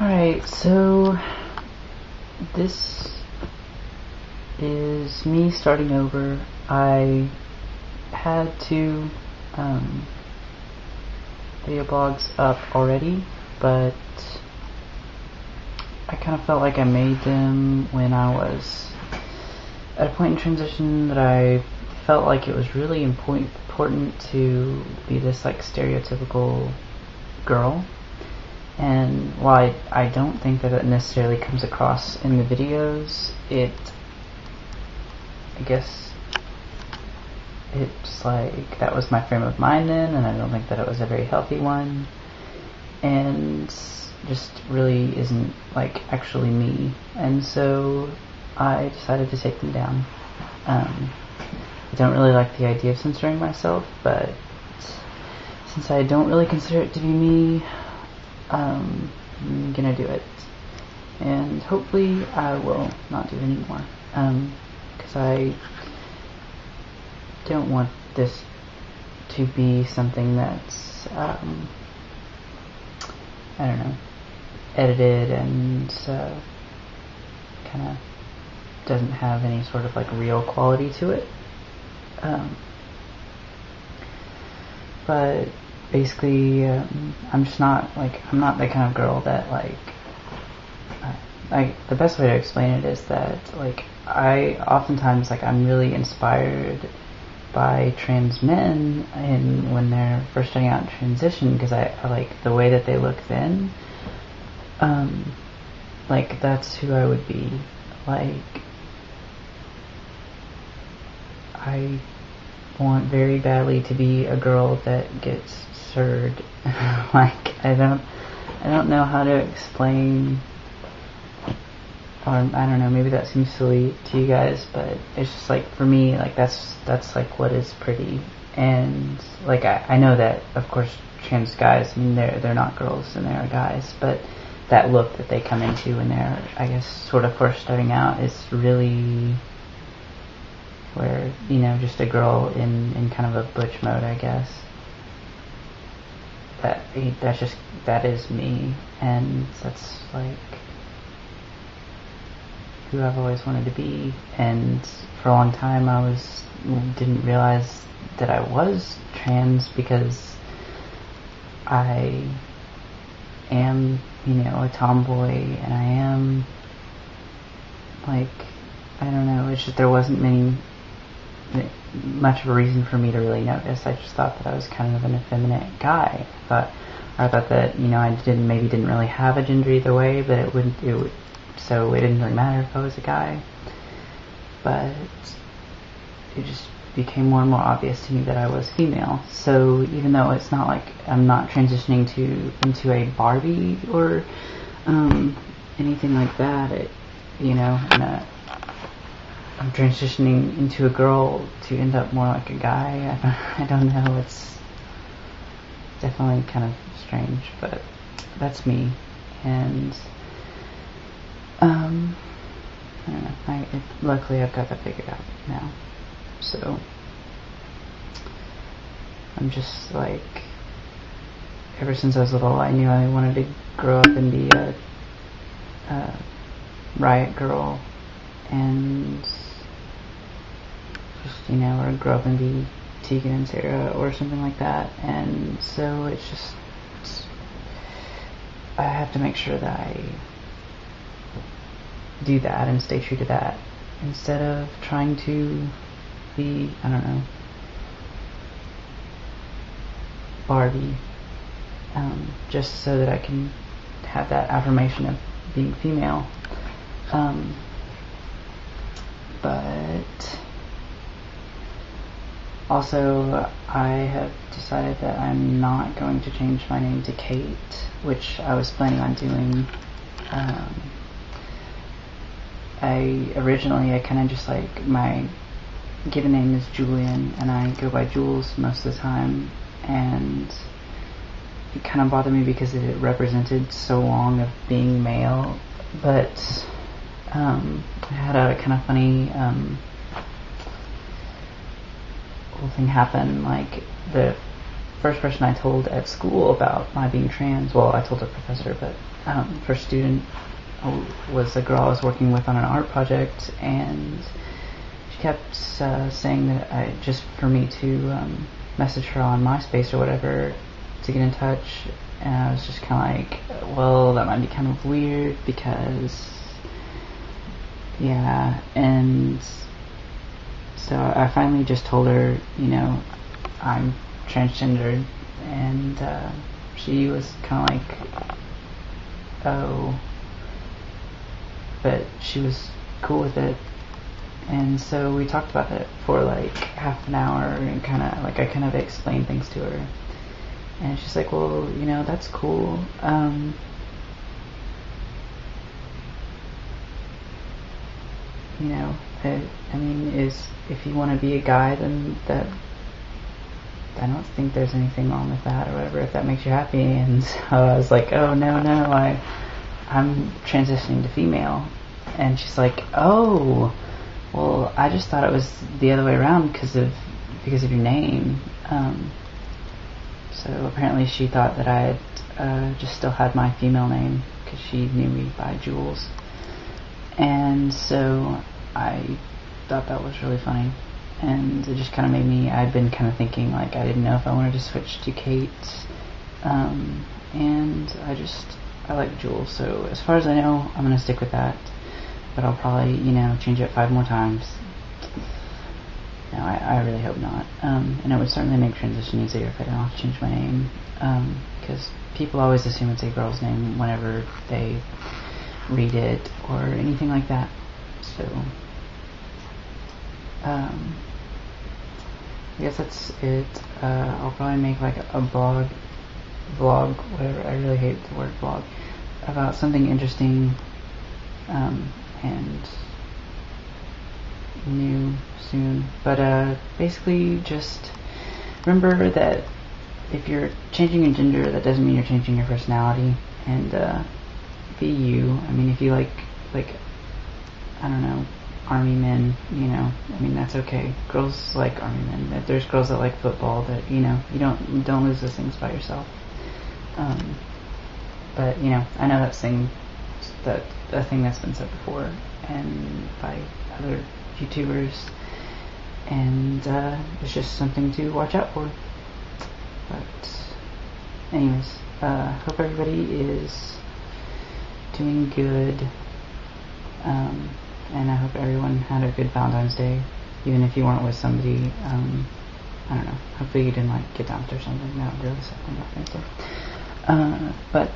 Alright, so this is me starting over. I had two video blogs up already, but I kind of felt like I made them when I was at a point in transition that I felt like it was really important to be this like stereotypical girl. And while I don't think that it necessarily comes across in the videos, I guess it's like that was my frame of mind then, and I don't think that it was a very healthy one, and just really isn't like actually me. And so I decided to take them down. I don't really like the idea of censoring myself, but since I don't really consider it to be me, I'm gonna do it, and hopefully I will not do it anymore, because I don't want this to be something that's I don't know, edited and kind of doesn't have any sort of like real quality to it. But basically, I'm just not I'm not the kind of girl that the best way to explain it is that I oftentimes I'm really inspired by trans men and when they're first starting out in transition, because I like the way that they look then. That's who I would be. I want very badly to be a girl that gets served. I don't know how to explain, or I don't know, maybe that seems silly to you guys, but it's just for me, that's what is pretty. And I know that of course trans guys, I mean they're not girls and they're guys, but that look that they come into when they're, I guess, sort of first starting out is really where, just a girl in kind of a butch mode, I guess. That is me, and that's who I've always wanted to be. And for a long time I didn't realize that I was trans, because I am, a tomboy, and I am I don't know, it's just there wasn't much of a reason for me to really notice. I just thought that I was kind of an effeminate guy. I thought that, I didn't really have a gender either way, but so it didn't really matter if I was a guy. But it just became more and more obvious to me that I was female. So even though it's not I'm not transitioning into a Barbie or anything like that, I'm transitioning into a girl to end up more like a guy. I don't know, it's definitely kind of strange, but that's me. And I don't know, luckily I've got that figured out now. So I'm just ever since I was little, I knew I wanted to grow up and be a riot girl, and just, or grow up and be Tegan and Sarah or something like that. And so it's just, I have to make sure that I do that and stay true to that, instead of trying to be, I don't know, Barbie, just so that I can have that affirmation of being female. But also I have decided that I'm not going to change my name to Kate, which I was planning on doing. I kind of just my given name is Julian, and I go by Jules most of the time, and it kind of bothered me because it represented so long of being male. But I had a kind of funny whole thing happen. The first person I told at school about my being trans. Well, I told a professor, but first student was a girl I was working with on an art project, and she kept saying that just for me to message her on MySpace or whatever to get in touch, and I was just kind of like, well, that might be kind of weird because, yeah, and so I finally just told her, I'm transgendered, and she was kind of like, oh, but she was cool with it, and so we talked about it for like half an hour, and I kind of explained things to her, and she's like, well, that's cool, I mean, if you want to be a guy, then I don't think there's anything wrong with that or whatever, if that makes you happy. And so I was like, oh, no, I'm transitioning to female. And she's like, oh, well, I just thought it was the other way around because of your name. So apparently she thought that I had just still had my female name because she knew me by Jules. And so I thought that was really funny, and it just kind of made me, I'd been kind of thinking, like, I didn't know if I wanted to switch to Kate, and I like Jules, so as far as I know, I'm going to stick with that, but I'll probably, change it 5 more times. No, I really hope not, and it would certainly make transition easier if I didn't have to change my name, because people always assume it's a girl's name whenever they read it or anything like that, so I guess that's it. I'll probably make like a vlog, whatever, I really hate the word vlog, about something interesting and new soon, but basically just remember that if you're changing your gender, that doesn't mean you're changing your personality, and be you. I mean, if you like I don't know, army men, I mean, that's okay. Girls like army men. There's girls that like football, that you don't lose those things by yourself. But I know a thing that's been said before, and by other YouTubers, and it's just something to watch out for. But anyways, hope everybody is doing good, and I hope everyone had a good Valentine's Day, even if you weren't with somebody. I don't know, hopefully you didn't get dumped or something. That would really suck on Valentine's Day. But